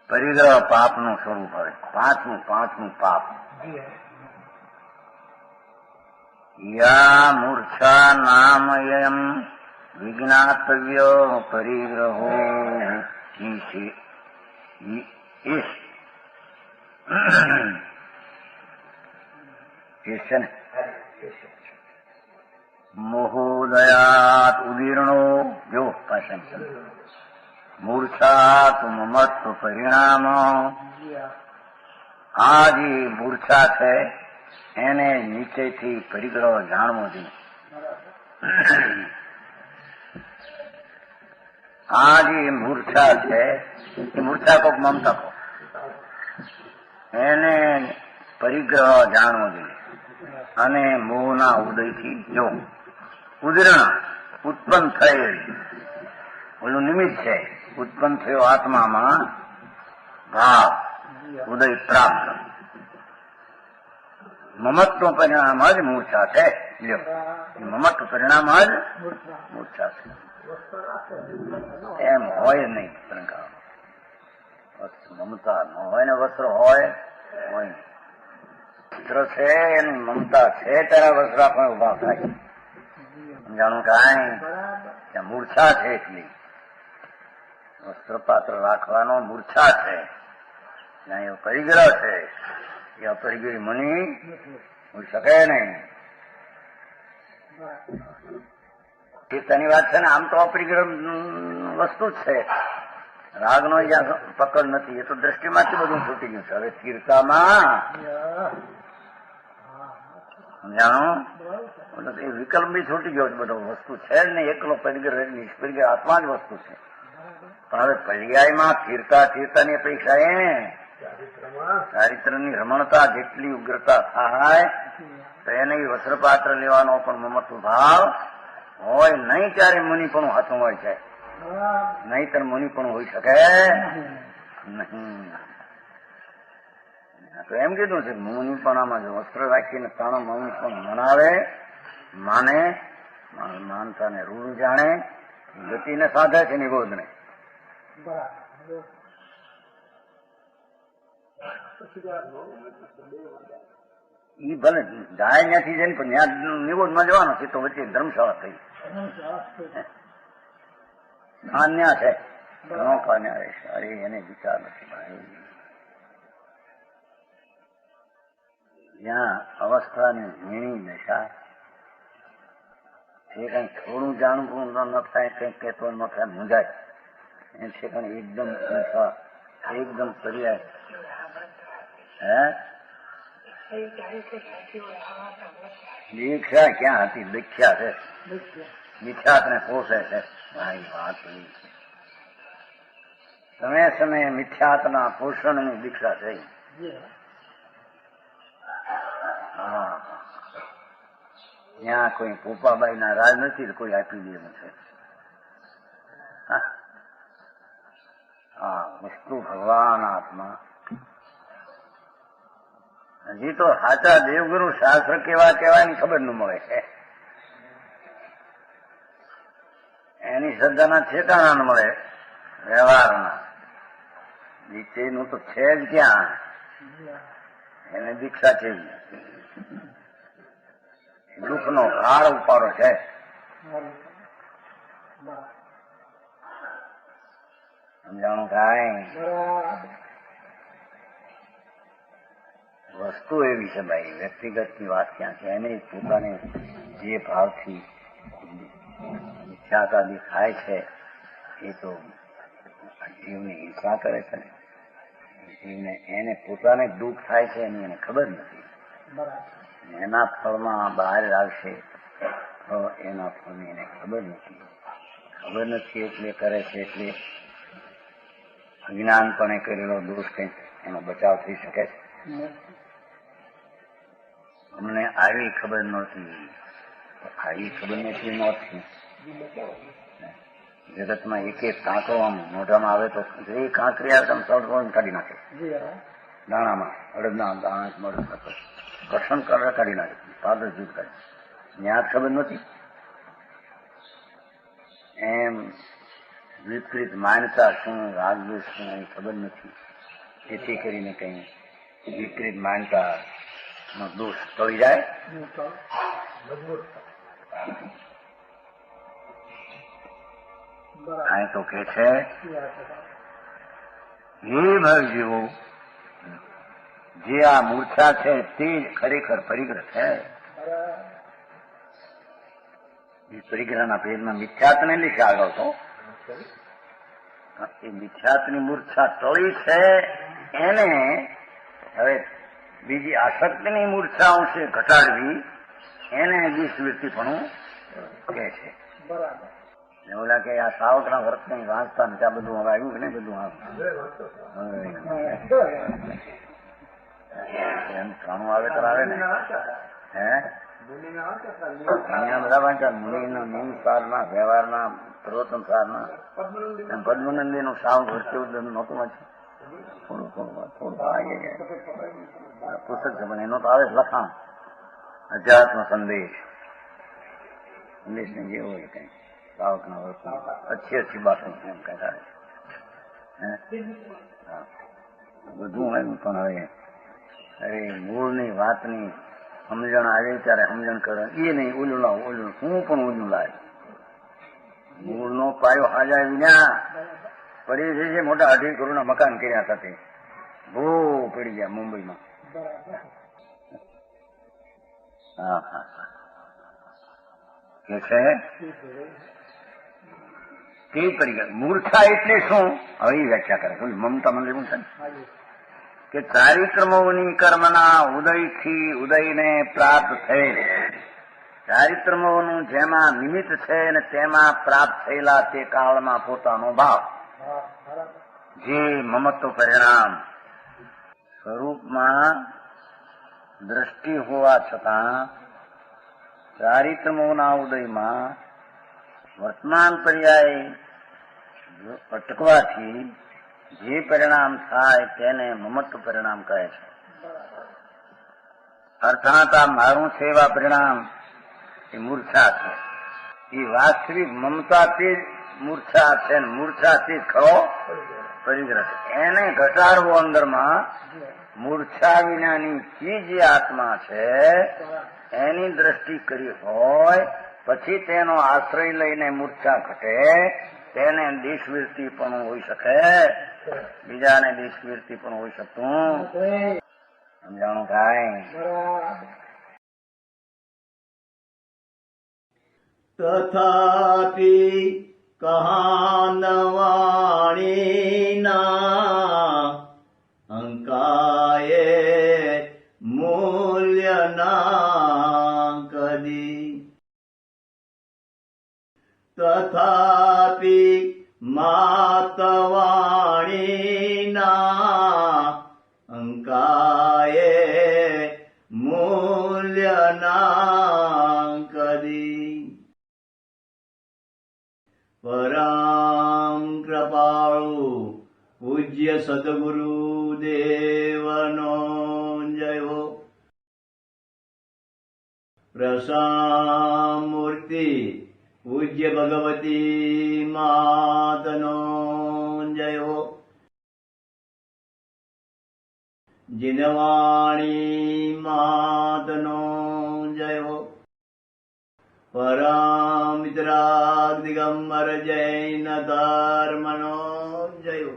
પરિગ્રહ પાપનું સ્વરૂપ હોય. પાંચમું પાપ. યા મૂર્છા નામયમ વિજ્ઞાતવ્ય પરિગ્રહો છે ને મોહોદયાત ઉદીર્ણો જો પાછળ મૂર્છા મમત્વ પરિણામ. આ જે મૂર્છા છે એને નીચેથી પરિગ્રહ જાણવો જોઈએ. આ જે મૂર્છા છે એ મૂર્છા કોક મમતા કો એને પરિગ્રહ જાણવો જોઈએ. અને મોહના ઉદયથી જો ઉદીર્ણ ઉત્પન્ન થયેલી ઓલું નિમિત્ત છે. ઉત્પન્ન થયો આત્મામાં ભાવ ઉદય પ્રાપ્ત. મમત્વ પરિણામ જ મૂર્છા છે. મમત્વ પરિણામ જ મૂર્છા છે. એમ હોય નહીં. મમતા ન હોય ને વસ્ત્ર હોય વસ્ત્ર છે એની મમતા છે ત્યારે વસ્ત્ર પણ ઉભા થાય. સમજાણું કાંઈ ત્યાં મૂર્છા છે. એટલી વસ્ત્ર પાત્ર રાખવાનો મૂર્છા છે. ત્યાં એવો પરિગ્રહ છે. એ અપરિગ્રહી મની હોઈ શકે નહીં. ચિત્તની વાત છે ને. આમ તો અપરિગ્રહ વસ્તુ જ છે. રાગનો જ્યાં પકડ નથી. એ તો દ્રષ્ટિમાંથી બધું છૂટી ગયું છે. હવે સ્થિરતામાં સમજાણું એ વિકલ્પ બી છૂટી ગયો છે. બધો વસ્તુ છે જ નહીં. એકલો પરિગ્રહ નિષ્પરિગ્રહ આત્મા જ વસ્તુ છે. પણ હવે પર્યાયમાં સ્થિરતાની અપેક્ષા એ ચારિત્રની રમણતા જેટલી ઉગ્રતા થાય તો એને વસ્ત્રપાત્ર લેવાનો પણ મમત્વ ભાવ હોય નહીં. ત્યારે મુનિ પણ હાથું હોય છે. નહીતર મુનિ પણ હોઈ શકે નહીં. તો એમ કીધું છે મુનિ પણ આમાં જો વસ્ત્ર રાખીને તાણો મુનિ પણ મનાવે માને માનતાને રૂઢ જાણે ગતિને સાધે છે નિબોધને. ઈ ભલે જાય ત્યાંથી જઈને પણ ત્યાં નિબોધમાં જવાનો છે. તો વચ્ચે ધર્મશાળા થઈ અન્યા છે ઘણો પાન્યા રહેશે. અરે એને વિચાર નથી ભાઈ. જ્યાં અવસ્થાની ઝીણી દશા એ કઈ થોડું જાણવું ન થાય, કઈ કહેતો ન થાય, મૂંઝાય એ છે. પણ એકદમ પર્યાય દીક્ષા ક્યાં હતી? દીક્ષા છે. મિથ્યાત્ને પોષે છે. મારી વાત એવી છે. સમયે સમયે મિથ્યાત્ના પોષણની દીક્ષા થઈ. હા, ત્યાં કોઈ પોપાબાઈ ના રાજ નથી. કોઈ આપી દેવું છે. હા, વસ્તુ ભગવાન આત્મા. હજી તો સાચા દેવગુરુ શાસ્ત્ર કેવા ની ખબર ન મળે છે. એની શ્રદ્ધાના ઠેકાણા ન મળે. વ્યવહારના નીચેનું તો છે જ ક્યાં? એને દીક્ષા છે. દુઃખનો ભાર ઉપાડો છે. સમજાણું કાંઈ? વસ્તુ એવી છે ભાઈ. વ્યક્તિગતની વાત ક્યાં છે? એને પોતાને જે ભાવથી મિથ્યાતાદી થાય છે એ તો જીવની હિંસા કરે છે ને. જીવને એને પોતાને દુઃખ થાય છે એની એને ખબર નથી. એના ફળમાં બહાર આવશે તો એના ફળની એને ખબર નથી. ખબર નથી એટલે કરે છે. એટલે અજ્ઞાનપણે કરેલો દોષ કંઈક એનો બચાવ થઈ શકે છે. અમને આવી ખબર નહોતી. આવી ખબર નહોતી. જગતમાં એક કાંકરો આમ મોઢામાં આવે તો જે કાંકરી આવે તો સળ કાઢી નાખે. દાણામાં અડદના દાણા મળે કસમ કાઢી નાખે. પાદર જૂથ કાઢી. ત્યાં ખબર નહોતી. એમ વિપરીત માન્યતા શું, રાગદ્વેષ શું એ ખબર નથી. જેથી કરીને કઈ વિપરીત માનતા નો દોષ ટળી જાય. અહીં તો કે છે હે ભવજીવો, જે આ મૂર્છા છે તે જ ખરેખર પરિગ્રહ છે. એ પરિગ્રહના પેજમાં મિથ્યાત્વને લીધે આગળ તો એ મિથ્યાત્વની મૂર્છા ટળી છે એને હવે બીજી આસક્તિની મૂર્છા અંશે ઘટાડવી એને દુષ્વૃત્તિપણું કહે છે. ઓલા કે આ સાવકના વર્તને વાંચતા ને ત્યાં બધું હવે આવ્યું કે નહીં બધું એમ ઘણું આવે તો આવે ને હે અહીંયા બધા વાંચા મુનિના નિયમ સારના વ્યવહારના પ્રવર્તન સારના પદ્મનંદી નું સાવ વર્ત્યું નહોતું વાંચ્યું. થોડું આવી જાય પુસ્તક છે પણ એનો તો આવે લખાણ અધ્યાત્મ સંદેશ સંદેશ ને જેવો હોય કઈ સાવકના વર્તન अच्छी अच्छी बातों એમ કહેતા બધું એમ પણ હવે અરે મૂળની વાતની સમજણ આવે ત્યારે સમજણ કરે એ નહીં ઓલું લાવ ઓલું હું પણ ઓલું લાવે મૂળનો પાયો હાજા વિના પડી છે. મોટા 2.5 કરોડના મકાન કર્યા હતા તે ભો પડી ગયા મુંબઈમાં. હા હા કે છે તે પરિગ્રહ. મૂર્છા એટલે શું હવે એ વ્યાખ્યા કરે છે. મમતા મને એવું છે કે ચારિત્રમોની કર્મના ઉદયથી ઉદયને પ્રાપ્ત થયેલ ચારિત્રમોનું જેમાં નિમિત્ત છે અને તેમાં પ્રાપ્ત થયેલા તે કાળમાં પોતાનો ભાવ જે મમત્વ પરિણામ સ્વરૂપમાં દ્રષ્ટિ હોવા છતાં ચારિત્રમોના ઉદયમાં વર્તમાન પર્યાય અટકવાથી જે પરિણામ થાય તેને મમત્વ પરિણામ કહે છે. અર્થાત આ મારું છે એવા પરિણામ એ મૂર્છા છે. એ વાસ્તવિક મમતાથી જ મૂર્છા છે. મૂર્છાથી ખરો પરિગ્રહ એને ઘટાડવો અંદરમાં મૂર્છા વિનાની ચીજ આત્મા છે એની દ્રષ્ટિ કરી હોય પછી તેનો આશ્રય લઈને મૂર્છા ઘટે તેને દેશવૃત્તિ પણ હોઈ શકે, બીજાને દેશવૃત્તિ પણ હોઈ શકતું સમજાણું થાય. તથાપિ કહાનવાણીના અંકાયે મૂલ્યના કદી તથાપિ માતવાણીના અંકાયે મૂલ્યના કદી પરમ કૃપાળુ પૂજ્ય સદગુરુ દેવનો જય હો. પ્રસામૂર્તિ પૂજ્ય ભગવતી માતનો જય હો. જીનવાણી માતનો જય હો. પરમિત્રાગ દિગંબર જૈન ધર્મનો જય હો.